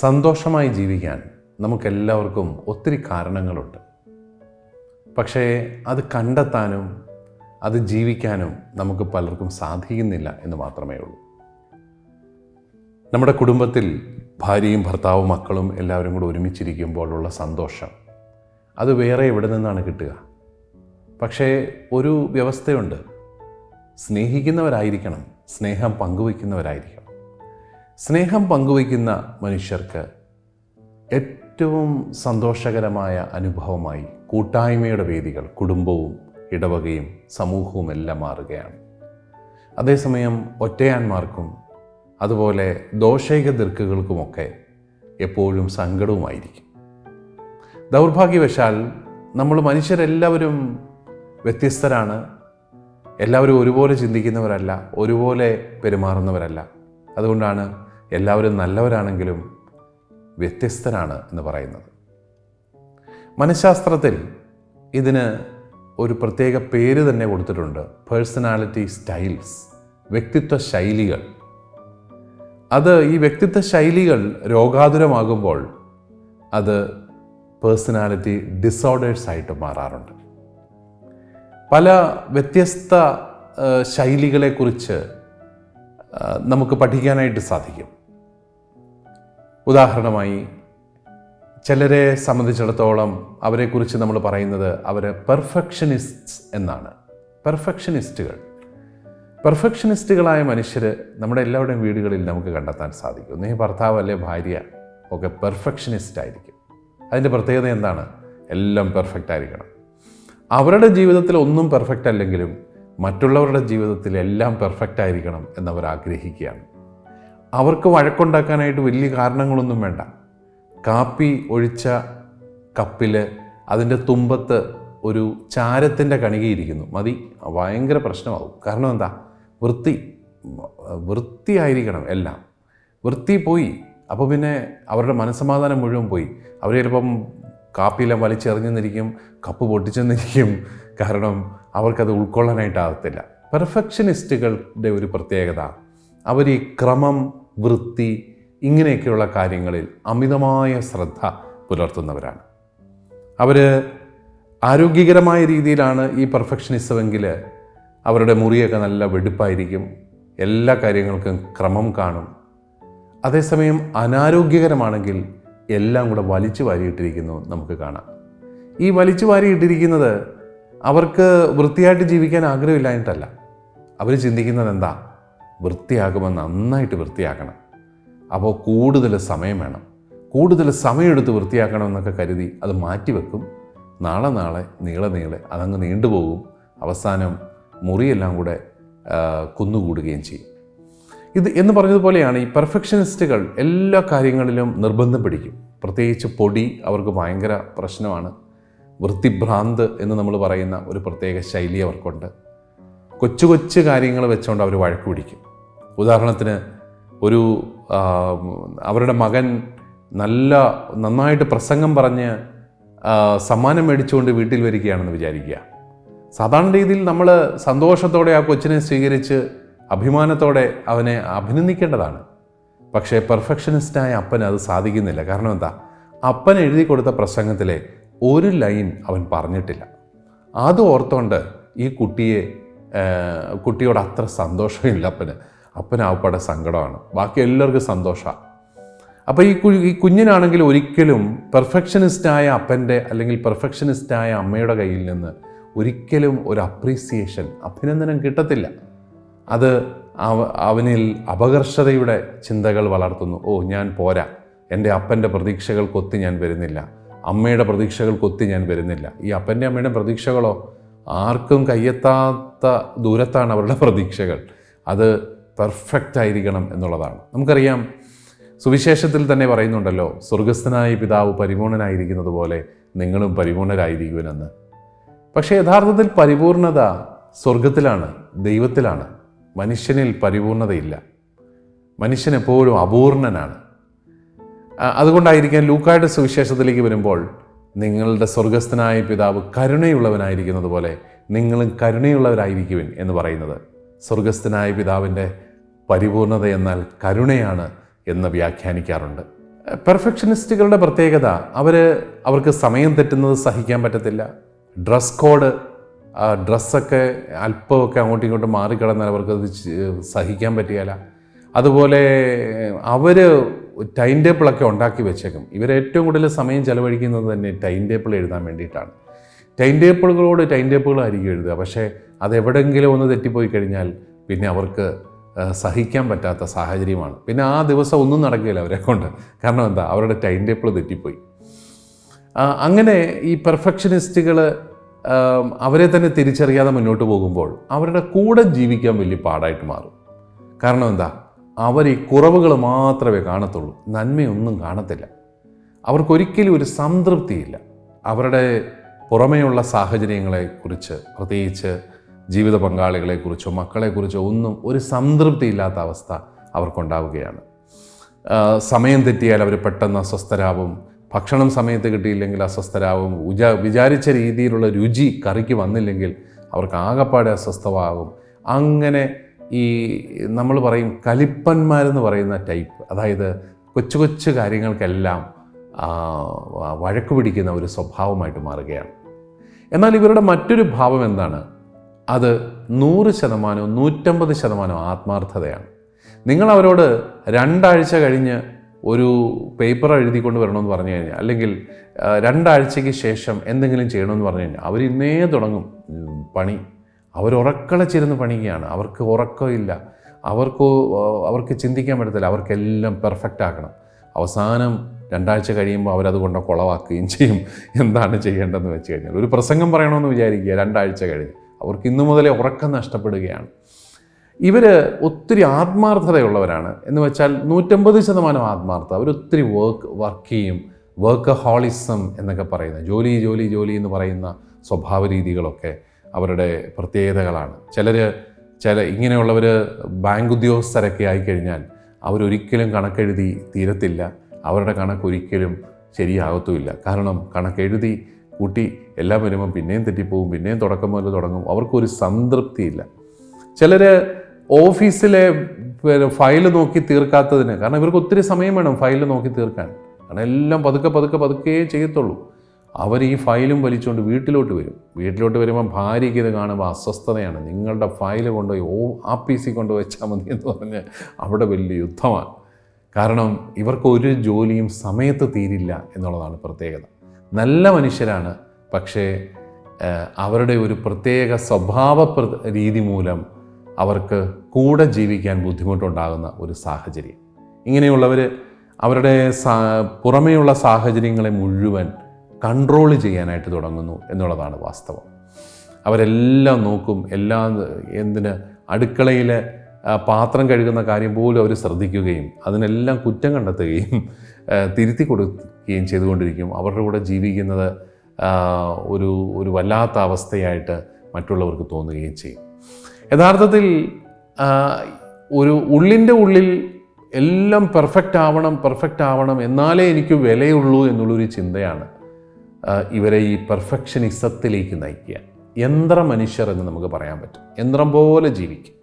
സന്തോഷമായി ജീവിക്കാൻ നമുക്കെല്ലാവർക്കും ഒത്തിരി കാരണങ്ങളുണ്ട്. പക്ഷേ അത് കണ്ടെത്താനും അത് ജീവിക്കാനും നമുക്ക് പലർക്കും സാധിക്കുന്നില്ല എന്ന് മാത്രമേ ഉള്ളൂ. നമ്മുടെ കുടുംബത്തിൽ ഭാര്യയും ഭർത്താവും മക്കളും എല്ലാവരും കൂടെ ഒരുമിച്ചിരിക്കുമ്പോഴുള്ള സന്തോഷം അത് വേറെ എവിടെ നിന്നാണ് കിട്ടുക? പക്ഷേ ഒരു വ്യവസ്ഥയുണ്ട്. സ്നേഹിക്കുന്നവരായിരിക്കണം, സ്നേഹം പങ്കുവയ്ക്കുന്നവരായിരിക്കണം. സ്നേഹം പങ്കുവയ്ക്കുന്ന മനുഷ്യർക്ക് ഏറ്റവും സന്തോഷകരമായ അനുഭവമായി കൂട്ടായ്മയുടെ വേദികൾ കുടുംബവും ഇടവകയും സമൂഹവും എല്ലാം മാറുകയാണ്. അതേസമയം ഒറ്റയാന്മാർക്കും അതുപോലെ ദോഷൈക ദീർഘകൾക്കുമൊക്കെ എപ്പോഴും സങ്കടവുമായിരിക്കും. ദൗർഭാഗ്യവശാൽ നമ്മൾ മനുഷ്യരെല്ലാവരും വ്യത്യസ്തരാണ്. എല്ലാവരും ഒരുപോലെ ചിന്തിക്കുന്നവരല്ല, ഒരുപോലെ പെരുമാറുന്നവരല്ല. അതുകൊണ്ടാണ് എല്ലാവരും നല്ലവരാണെങ്കിലും വ്യത്യസ്തരാണ് എന്ന് പറയുന്നത്. മനഃശാസ്ത്രത്തിൽ ഇതിന് ഒരു പ്രത്യേക പേര് തന്നെ കൊടുത്തിട്ടുണ്ട്. പേഴ്സണാലിറ്റി സ്റ്റൈൽസ്, വ്യക്തിത്വ ശൈലികൾ. ഈ വ്യക്തിത്വ ശൈലികൾ രോഗാതുരമാകുമ്പോൾ അത് പേഴ്സണാലിറ്റി ഡിസോർഡേഴ്സ് ആയിട്ട് മാറാറുണ്ട്. പല വ്യത്യസ്ത ശൈലികളെക്കുറിച്ച് നമുക്ക് പഠിക്കാനായിട്ട് സാധിക്കും. ഉദാഹരണമായി ചിലരെ സംബന്ധിച്ചിടത്തോളം അവരെക്കുറിച്ച് നമ്മൾ പറയുന്നത് അവർ പെർഫെക്ഷനിസ്റ്റ്സ് എന്നാണ്. പെർഫെക്ഷനിസ്റ്റുകളായ മനുഷ്യർ നമ്മുടെ എല്ലാവരുടെയും വീടുകളിൽ നമുക്ക് കണ്ടെത്താൻ സാധിക്കും. ഒന്നേ ഭർത്താവ് അല്ലെ ഭാര്യ ഒക്കെ പെർഫെക്ഷനിസ്റ്റ് ആയിരിക്കും. അതിൻ്റെ പ്രത്യേകത എന്താണ്? എല്ലാം പെർഫെക്റ്റ് ആയിരിക്കണം. അവരുടെ ജീവിതത്തിൽ ഒന്നും പെർഫെക്റ്റ് അല്ലെങ്കിലും മറ്റുള്ളവരുടെ ജീവിതത്തിൽ എല്ലാം പെർഫെക്റ്റ് ആയിരിക്കണം എന്നവർ ആഗ്രഹിക്കുകയാണ്. അവർക്ക് വഴക്കുണ്ടാക്കാനായിട്ട് വലിയ കാരണങ്ങളൊന്നും വേണ്ട. കാപ്പി ഒഴിച്ച കപ്പിൽ അതിൻ്റെ തുമ്പത്ത് ഒരു ചാരത്തിൻ്റെ കണികയിരിക്കുന്നു, മതി, ഭയങ്കര പ്രശ്നമാകും. കാരണം എന്താ? വൃത്തിയായിരിക്കണം. എല്ലാം വൃത്തി പോയി. അപ്പോൾ പിന്നെ അവരുടെ മനസ്സമാധാനം മുഴുവൻ പോയി. അവർ ചിലപ്പം കാപ്പിയെല്ലാം വലിച്ചെറിഞ്ഞെന്നിരിക്കും, കപ്പ് പൊട്ടിച്ചെന്നിരിക്കും. കാരണം അവർക്കത് ഉൾക്കൊള്ളാനായിട്ടാകത്തില്ല. പെർഫെക്ഷനിസ്റ്റുകളുടെ ഒരു പ്രത്യേകത, അവർ ഈ ക്രമം, വൃത്തി, ഇങ്ങനെയൊക്കെയുള്ള കാര്യങ്ങളിൽ അമിതമായ ശ്രദ്ധ പുലർത്തുന്നവരാണ്. അവർ ആരോഗ്യകരമായ രീതിയിലാണ് ഈ പെർഫെക്ഷനിസമെങ്കിൽ അവരുടെ മുറിയൊക്കെ നല്ല വെടുപ്പായിരിക്കും, എല്ലാ കാര്യങ്ങൾക്കും ക്രമം കാണും. അതേസമയം അനാരോഗ്യകരമാണെങ്കിൽ എല്ലാം കൂടെ വലിച്ചു വാരിയിട്ടിരിക്കുന്നു നമുക്ക് കാണാം. ഈ വലിച്ചു വാരിയിട്ടിരിക്കുന്നത് അവർക്ക് വൃത്തിയായിട്ട് ജീവിക്കാൻ ആഗ്രഹമില്ലായിട്ടല്ല. അവർ ചിന്തിക്കുന്നത് എന്താ? വൃത്തിയാകുമ്പോൾ നന്നായിട്ട് വൃത്തിയാക്കണം. അപ്പോൾ കൂടുതൽ സമയം വേണം, കൂടുതൽ സമയമെടുത്ത് വൃത്തിയാക്കണമെന്നൊക്കെ കരുതി അത് മാറ്റിവെക്കും. നാളെ നീളെ അതങ്ങ് നീണ്ടുപോകും. അവസാനം മുറിയെല്ലാം കൂടെ കുന്നുകൂടുകയും ചെയ്യും. ഇത് എന്ന് പറഞ്ഞതുപോലെയാണ് ഈ പെർഫെക്ഷനിസ്റ്റുകൾ എല്ലാ കാര്യങ്ങളിലും നിർബന്ധം പിടിക്കും. പ്രത്യേകിച്ച് പൊടി അവർക്ക് ഭയങ്കര പ്രശ്നമാണ്. വൃത്തിഭ്രാന്ത് എന്ന് നമ്മൾ പറയുന്ന ഒരു പ്രത്യേക ശൈലി അവർക്കുണ്ട്. കൊച്ചു കൊച്ചു കാര്യങ്ങൾ വെച്ചുകൊണ്ട് അവർ വഴക്ക് പിടിക്കും. ഉദാഹരണത്തിന് അവരുടെ മകൻ നന്നായിട്ട് പ്രസംഗം പറഞ്ഞ് സമ്മാനം മേടിച്ചുകൊണ്ട് വീട്ടിൽ വരികയാണെന്ന് വിചാരിക്കുക. സാധാരണ രീതിയിൽ നമ്മൾ സന്തോഷത്തോടെ ആ കൊച്ചിനെ സ്വീകരിച്ച് അഭിമാനത്തോടെ അവനെ അഭിനന്ദിക്കേണ്ടതാണ്. പക്ഷേ പെർഫെക്ഷനിസ്റ്റായ അപ്പന് അത് സാധിക്കുന്നില്ല. കാരണം എന്താ? അപ്പൻ എഴുതി കൊടുത്ത പ്രസംഗത്തിലെ ഒരു ലൈൻ അവൻ പറഞ്ഞിട്ടില്ല. അത് ഓർത്തുകൊണ്ട് ഈ കുട്ടിയോട് അത്ര സന്തോഷമില്ല അപ്പന് ആവപ്പാടെ സങ്കടമാണ്. ബാക്കി എല്ലാവർക്കും സന്തോഷമാണ്. അപ്പോൾ ഈ കുഞ്ഞിനാണെങ്കിൽ ഒരിക്കലും പെർഫെക്ഷനിസ്റ്റായ അപ്പൻ്റെ അല്ലെങ്കിൽ പെർഫെക്ഷനിസ്റ്റായ അമ്മയുടെ കയ്യിൽ നിന്ന് ഒരിക്കലും ഒരു അപ്രീസിയേഷൻ, അഭിനന്ദനം കിട്ടത്തില്ല. അത് അവനിൽ അപകർഷതയുടെ ചിന്തകൾ വളർത്തുന്നു. ഞാൻ പോരാ, എൻ്റെ അപ്പൻ്റെ പ്രതീക്ഷകൾക്കൊത്ത് ഞാൻ വരുന്നില്ല, അമ്മയുടെ പ്രതീക്ഷകൾക്കൊത്ത് ഞാൻ വരുന്നില്ല. ഈ അപ്പൻ്റെ അമ്മയുടെ പ്രതീക്ഷകളോ ആർക്കും കയ്യെത്താത്ത ദൂരത്താണ് അവരുടെ പ്രതീക്ഷകൾ. അത് പെർഫെക്റ്റ് ആയിരിക്കണം എന്നുള്ളതാണ്. നമുക്കറിയാം, സുവിശേഷത്തിൽ തന്നെ പറയുന്നുണ്ടല്ലോ, സ്വർഗസ്ഥനായ പിതാവ് പരിപൂർണനായിരിക്കുന്നത് പോലെ നിങ്ങളും പരിപൂർണരായിരിക്കുമെന്ന്. പക്ഷേ യഥാർത്ഥത്തിൽ പരിപൂർണത സ്വർഗത്തിലാണ്, ദൈവത്തിലാണ്. മനുഷ്യനിൽ പരിപൂർണതയില്ല. മനുഷ്യൻ എപ്പോഴും അപൂർണനാണ്. അതുകൊണ്ടായിരിക്കാൻ ലൂക്കായുടെ സുവിശേഷത്തിലേക്ക് വരുമ്പോൾ നിങ്ങളുടെ സ്വർഗസ്ഥനായ പിതാവ് കരുണയുള്ളവനായിരിക്കുന്നത് പോലെ നിങ്ങളും കരുണയുള്ളവരായിരിക്കുവിൻ എന്ന് പറയുന്നത്. സ്വർഗസ്ഥനായ പിതാവിൻ്റെ പരിപൂർണത എന്നാൽ കരുണയാണ് എന്ന് വ്യാഖ്യാനിക്കാറുണ്ട്. പെർഫെക്ഷനിസ്റ്റുകളുടെ പ്രത്യേകത അവർക്ക് സമയം തെറ്റുന്നത് സഹിക്കാൻ പറ്റത്തില്ല. ഡ്രസ് കോഡ്, ഡ്രസ്സൊക്കെ അല്പമൊക്കെ അങ്ങോട്ടും ഇങ്ങോട്ടും മാറിക്കിടന്നാൽ അവർക്കത് സഹിക്കാൻ പറ്റുകയില്ല. അതുപോലെ അവർ ടൈം ടേബിളൊക്കെ ഉണ്ടാക്കി വെച്ചേക്കും. ഇവരേറ്റവും കൂടുതൽ സമയം ചെലവഴിക്കുന്നത് തന്നെ ടൈം ടേബിൾ എഴുതാൻ വേണ്ടിയിട്ടാണ്. ടൈം ടേബിളായിരിക്കും എഴുതുക. പക്ഷേ അതെവിടെയെങ്കിലും ഒന്ന് തെറ്റിപ്പോയി കഴിഞ്ഞാൽ പിന്നെ അവർക്ക് സഹിക്കാൻ പറ്റാത്ത സാഹചര്യമാണ്. പിന്നെ ആ ദിവസം ഒന്നും നടക്കുകയില്ല അവരെ കൊണ്ട്. കാരണം എന്താ, അവരുടെ ടൈം ടേബിൾ തെറ്റിപ്പോയി. അങ്ങനെ ഈ പെർഫെക്ഷനിസ്റ്റുകൾ അവരെ തന്നെ തിരിച്ചറിയാതെ മുന്നോട്ട് പോകുമ്പോൾ അവരുടെ കൂടെ ജീവിക്കാൻ വലിയ പാടായിട്ട് മാറും. കാരണം എന്താ, അവർ ഈ കുറവുകൾ മാത്രമേ കാണത്തുള്ളൂ, നന്മയൊന്നും കാണത്തില്ല. അവർക്കൊരിക്കലും ഒരു സംതൃപ്തിയില്ല. അവരുടെ പുറമേയുള്ള സാഹചര്യങ്ങളെക്കുറിച്ച്, പ്രത്യേകിച്ച് ജീവിത പങ്കാളികളെക്കുറിച്ചോ മക്കളെക്കുറിച്ചോ ഒന്നും ഒരു സംതൃപ്തി ഇല്ലാത്ത അവസ്ഥ അവർക്കുണ്ടാവുകയാണ്. സമയം തെറ്റിയാൽ അവർ പെട്ടെന്ന് അസ്വസ്ഥരാകും. ഭക്ഷണം സമയത്ത് കിട്ടിയില്ലെങ്കിൽ അസ്വസ്ഥരാകും. വിചാരിച്ച രീതിയിലുള്ള രുചി കറിക്ക് വന്നില്ലെങ്കിൽ അവർക്ക് ആകപ്പാടെ അസ്വസ്ഥമാകും. അങ്ങനെ ഈ നമ്മൾ പറയും കലിപ്പന്മാരെന്ന് പറയുന്ന ടൈപ്പ്, അതായത് കൊച്ചു കൊച്ചു കാര്യങ്ങൾക്കെല്ലാം വഴക്ക് പിടിക്കുന്ന ഒരു സ്വഭാവമായിട്ട് മാറുകയാണ്. എന്നാൽ ഇവരുടെ മറ്റൊരു ഭാവം എന്താണ്? അത് 100%, 150% ആത്മാർത്ഥതയാണ്. നിങ്ങൾ അവരോട് 2 ആഴ്ച കഴിഞ്ഞ് ഒരു പേപ്പർ എഴുതിക്കൊണ്ട് വരണമെന്ന് പറഞ്ഞു കഴിഞ്ഞാൽ, അല്ലെങ്കിൽ 2 ആഴ്ചയ്ക്ക് ശേഷം എന്തെങ്കിലും ചെയ്യണമെന്ന് പറഞ്ഞു കഴിഞ്ഞാൽ അവർ ഇന്നേ തുടങ്ങും പണി. അവരുറക്കളച്ചിരുന്ന് പണിക്കുകയാണ്. അവർക്ക് ഉറക്കമില്ല, അവർക്ക് ചിന്തിക്കാൻ പറ്റത്തില്ല. അവർക്കെല്ലാം പെർഫെക്റ്റ് ആക്കണം. അവസാനം 2 ആഴ്ച കഴിയുമ്പോൾ അവരത് കൊണ്ട് കുളവാക്കുകയും ചെയ്യും. എന്താണ് ചെയ്യേണ്ടതെന്ന് വെച്ച് കഴിഞ്ഞാൽ, ഒരു പ്രസംഗം പറയണമെന്ന് വിചാരിക്കുക, 2 ആഴ്ച കഴിഞ്ഞ് അവർക്ക് ഇന്നു മുതലേ ഉറക്കം നഷ്ടപ്പെടുകയാണ്. ഇവർ ഒത്തിരി ആത്മാർത്ഥതയുള്ളവരാണ്. എന്ന് വെച്ചാൽ 150% ആത്മാർത്ഥത. അവരൊത്തിരി വർക്ക് ചെയ്യും. വർക്കഹോളിസം എന്നൊക്കെ പറയുന്ന ജോലി എന്ന് പറയുന്ന സ്വഭാവ രീതികളൊക്കെ അവരുടെ പ്രത്യേകതകളാണ്. ഇങ്ങനെയുള്ളവർ ബാങ്ക് ഉദ്യോഗസ്ഥരൊക്കെ ആയിക്കഴിഞ്ഞാൽ അവരൊരിക്കലും കണക്കെഴുതി തീരത്തില്ല. അവരുടെ കണക്കൊരിക്കലും ശരിയാകത്തുമില്ല. കാരണം കണക്കെഴുതി കൂട്ടി എല്ലാം വരുമ്പം പിന്നെയും തെറ്റിപ്പോവും, പിന്നെയും തുടക്കം മുതൽ തുടങ്ങും. അവർക്കൊരു സംതൃപ്തിയില്ല. ചിലർ ഓഫീസിലെ ഫയൽ നോക്കി തീർക്കാത്തതിന്, കാരണം ഇവർക്ക് ഒത്തിരി സമയം വേണം ഫയൽ നോക്കി തീർക്കാൻ. കാരണം എല്ലാം പതുക്കെ ചെയ്യത്തുള്ളൂ. അവർ ഈ ഫയലും വലിച്ചുകൊണ്ട് വീട്ടിലോട്ട് വരുമ്പോൾ ഭാര്യയ്ക്ക് ഇത് കാണുമ്പോൾ അസ്വസ്ഥതയാണ്. നിങ്ങളുടെ ഫയൽ കൊണ്ടുപോയി ആഫീസിൽ കൊണ്ടുവച്ചാൽ മതി എന്ന് പറഞ്ഞ് അവിടെ വലിയ യുദ്ധമാണ്. കാരണം ഇവർക്ക് ഒരു ജോലിയും സമയത്ത് തീരില്ല എന്നുള്ളതാണ് പ്രത്യേകത. നല്ല മനുഷ്യരാണ്, പക്ഷേ അവരുടെ ഒരു പ്രത്യേക സ്വഭാവ രീതി മൂലം അവർക്ക് കൂടെ ജീവിക്കാൻ ബുദ്ധിമുട്ടുണ്ടാകുന്ന ഒരു സാഹചര്യം. ഇങ്ങനെയുള്ളവർ അവരുടെ പുറമേയുള്ള സാഹചര്യങ്ങളെ മുഴുവൻ കൺട്രോൾ ചെയ്യാനായിട്ട് തുടങ്ങുന്നു എന്നുള്ളതാണ് വാസ്തവം. അവരെല്ലാം നോക്കും. അടുക്കളയിലെ പാത്രം കഴുകുന്ന കാര്യം പോലും അവർ ശ്രദ്ധിക്കുകയും അതിനെല്ലാം കുറ്റം കണ്ടെത്തുകയും തിരുത്തി കൊടുക്കുകയും ചെയ്തുകൊണ്ടിരിക്കും. അവരുടെ കൂടെ ജീവിക്കുന്നത് ഒരു വല്ലാത്ത അവസ്ഥയായിട്ട് മറ്റുള്ളവർക്ക് തോന്നുകയും ചെയ്യും. യഥാർത്ഥത്തിൽ ഉള്ളിൻ്റെ ഉള്ളിൽ എല്ലാം പെർഫെക്റ്റ് ആവണം എന്നാലേ എനിക്ക് വിലയുള്ളൂ എന്നുള്ളൊരു ചിന്തയാണ് ഇവരെ ഈ പെർഫെക്ഷനിസത്തിലേക്ക് നയിക്കുക. യന്ത്രമനുഷ്യർ എന്ന് നമുക്ക് പറയാൻ പറ്റും. യന്ത്രം പോലെ ജീവിക്കും.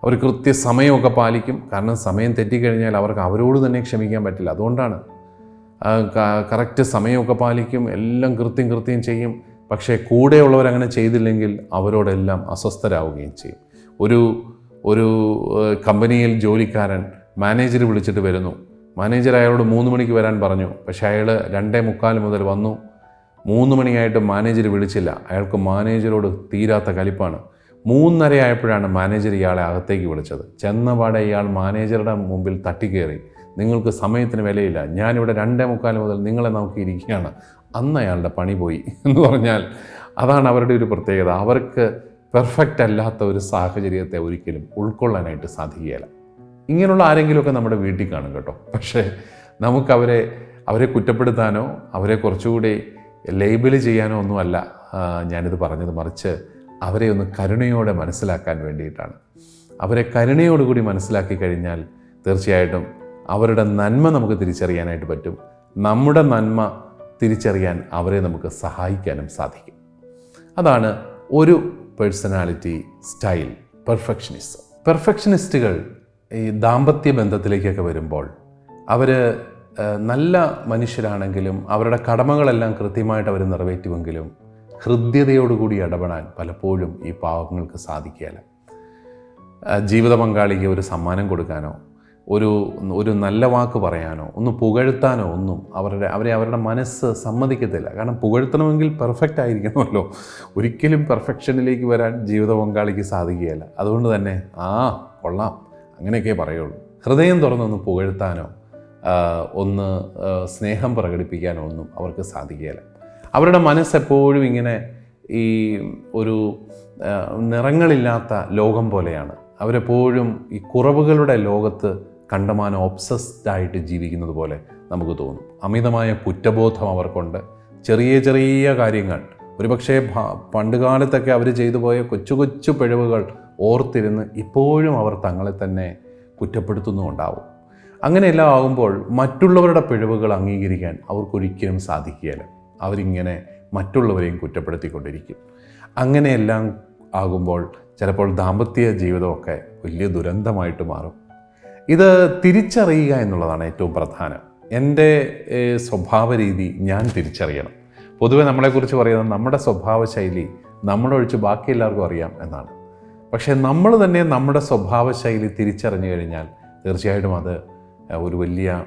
അവർ കൃത്യസമയമൊക്കെ പാലിക്കും. കാരണം സമയം തെറ്റിക്കഴിഞ്ഞാൽ അവർക്ക് അവരോട് തന്നെ ക്ഷമിക്കാൻ പറ്റില്ല. അതുകൊണ്ടാണ് കറക്റ്റ് സമയമൊക്കെ പാലിക്കും, എല്ലാം കൃത്യം ചെയ്യും. പക്ഷേ കൂടെയുള്ളവരങ്ങനെ ചെയ്തില്ലെങ്കിൽ അവരോടെല്ലാം അസ്വസ്ഥരാവുകയും ചെയ്യും. ഒരു കമ്പനിയിൽ ജോലിക്കാരൻ മാനേജർ വിളിച്ചിട്ട് വരുന്നു. മാനേജർ അയാളോട് 3 മണിക്ക് വരാൻ പറഞ്ഞു. പക്ഷേ അയാൾ 2:45 മുതൽ വന്നു. 3 മണിയായിട്ട് മാനേജർ വിളിച്ചില്ല. അയാൾക്ക് മാനേജരോട് തീരാത്ത കലിപ്പാണ്. 3:30 ആയപ്പോഴാണ് മാനേജർ ഇയാളെ അകത്തേക്ക് വിളിച്ചത്. ചെന്നപാടെ ഇയാൾ മാനേജറുടെ മുമ്പിൽ തട്ടിക്കയറി, നിങ്ങൾക്ക് സമയത്തിന് വിലയില്ല, ഞാനിവിടെ 2:45 മുതൽ നിങ്ങളെ നോക്കിയിരിക്കുകയാണ്. അന്ന് അയാളുടെ പണി പോയി എന്ന് പറഞ്ഞാൽ അതാണ് അവരുടെ ഒരു പ്രത്യേകത. അവർക്ക് പെർഫെക്റ്റ് അല്ലാത്ത ഒരു സാഹചര്യത്തെ ഒരിക്കലും ഉൾക്കൊള്ളാനായിട്ട് സാധിക്കുകയില്ല. ഇങ്ങനെയുള്ള ആരെങ്കിലുമൊക്കെ നമ്മുടെ വീട്ടിൽ കാണും കേട്ടോ. പക്ഷേ നമുക്ക് അവരെ കുറ്റപ്പെടുത്താനോ അവരെ കുറച്ചുകൂടി ലേബിൾ ചെയ്യാനോ ഒന്നുമല്ല ഞാനിത് പറഞ്ഞത്. മറിച്ച് അവരെ ഒന്ന് കരുണയോടെ മനസ്സിലാക്കാൻ വേണ്ടിയിട്ടാണ്. അവരെ കരുണയോടുകൂടി മനസ്സിലാക്കി കഴിഞ്ഞാൽ തീർച്ചയായിട്ടും അവരുടെ നന്മ നമുക്ക് തിരിച്ചറിയാനായിട്ട് പറ്റും. നമ്മുടെ നന്മ തിരിച്ചറിയാൻ അവരെ നമുക്ക് സഹായിക്കാനും സാധിക്കും. അതാണ് ഒരു പേഴ്സണാലിറ്റി സ്റ്റൈൽ, പെർഫെക്ഷനിസ്റ്റുകൾ ഈ ദാമ്പത്യ ബന്ധത്തിലേക്കൊക്കെ വരുമ്പോൾ അവർ നല്ല മനുഷ്യരാണെങ്കിലും അവരുടെ കടമകളെല്ലാം കൃത്യമായിട്ട് അവർ നിറവേറ്റുമെങ്കിലും ഹൃദ്യതയോടുകൂടി ഇടപെടാൻ പലപ്പോഴും ഈ പാവങ്ങൾക്ക് സാധിക്കുകയില്ല. ജീവിത പങ്കാളിക്ക് ഒരു സമ്മാനം കൊടുക്കാനോ ഒരു നല്ല വാക്ക് പറയാനോ ഒന്ന് പുകഴ്ത്താനോ ഒന്നും അവരുടെ മനസ്സ് സമ്മതിക്കത്തില്ല. കാരണം പുകഴ്ത്തണമെങ്കിൽ പെർഫെക്റ്റ് ആയിരിക്കണമല്ലോ. ഒരിക്കലും പെർഫെക്ഷനിലേക്ക് വരാൻ ജീവിത പങ്കാളിക്ക് സാധിക്കുകയില്ല. അതുകൊണ്ട് തന്നെ കൊള്ളാം അങ്ങനെയൊക്കെ പറയുള്ളൂ. ഹൃദയം തുറന്നൊന്ന് പുകഴ്ത്താനോ ഒന്ന് സ്നേഹം പ്രകടിപ്പിക്കാനോ ഒന്നും അവർക്ക് സാധിക്കുകയില്ല. അവരുടെ മനസ്സെപ്പോഴും ഇങ്ങനെ ഈ ഒരു നിറങ്ങളില്ലാത്ത ലോകം പോലെയാണ്. അവരെപ്പോഴും ഈ കുറവുകളുടെ ലോകത്ത് കണ്ടമാനം ഒബ്സസ്ഡായിട്ട് ജീവിക്കുന്നത് പോലെ നമുക്ക് തോന്നും. അമിതമായ കുറ്റബോധം അവർക്കുണ്ട്. ചെറിയ ചെറിയ കാര്യങ്ങൾ, ഒരുപക്ഷെ പണ്ടുകാലത്തൊക്കെ അവർ ചെയ്തു പോയ കൊച്ചു കൊച്ചു പിഴവുകൾ ഓർത്തിരുന്ന് ഇപ്പോഴും അവർ തങ്ങളെ തന്നെ കുറ്റപ്പെടുത്തുന്നുണ്ടാവും. അങ്ങനെയെല്ലാം ആകുമ്പോൾ മറ്റുള്ളവരുടെ പിഴവുകൾ അംഗീകരിക്കാൻ അവർക്കൊരിക്കലും സാധിക്കുകയില്ല. അവരിങ്ങനെ മറ്റുള്ളവരെയും കുറ്റപ്പെടുത്തിക്കൊണ്ടിരിക്കും. അങ്ങനെയെല്ലാം ആകുമ്പോൾ ചിലപ്പോൾ ദാമ്പത്യ ജീവിതമൊക്കെ വലിയ ദുരന്തമായിട്ട് മാറും. ഇത് തിരിച്ചറിയുക എന്നുള്ളതാണ് ഏറ്റവും പ്രധാനം. എൻ്റെ സ്വഭാവ രീതി ഞാൻ തിരിച്ചറിയണം. പൊതുവെ നമ്മളെക്കുറിച്ച് പറയുന്നത് നമ്മുടെ സ്വഭാവ ശൈലി നമ്മളൊഴിച്ച് ബാക്കി എല്ലാവർക്കും അറിയാം എന്നാണ്. പക്ഷേ നമ്മൾ തന്നെ നമ്മുടെ സ്വഭാവ ശൈലി തിരിച്ചറിഞ്ഞു കഴിഞ്ഞാൽ തീർച്ചയായിട്ടും അത് ഒരു വലിയ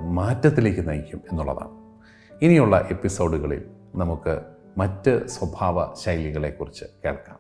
മാറ്റത്തിലേക്ക് നയിക്കും എന്നുള്ളതാണ്. ഇനിയുള്ള എപ്പിസോഡുകളിൽ നമുക്ക് മറ്റ് സ്വഭാവ ശൈലികളെക്കുറിച്ച് കേൾക്കാം.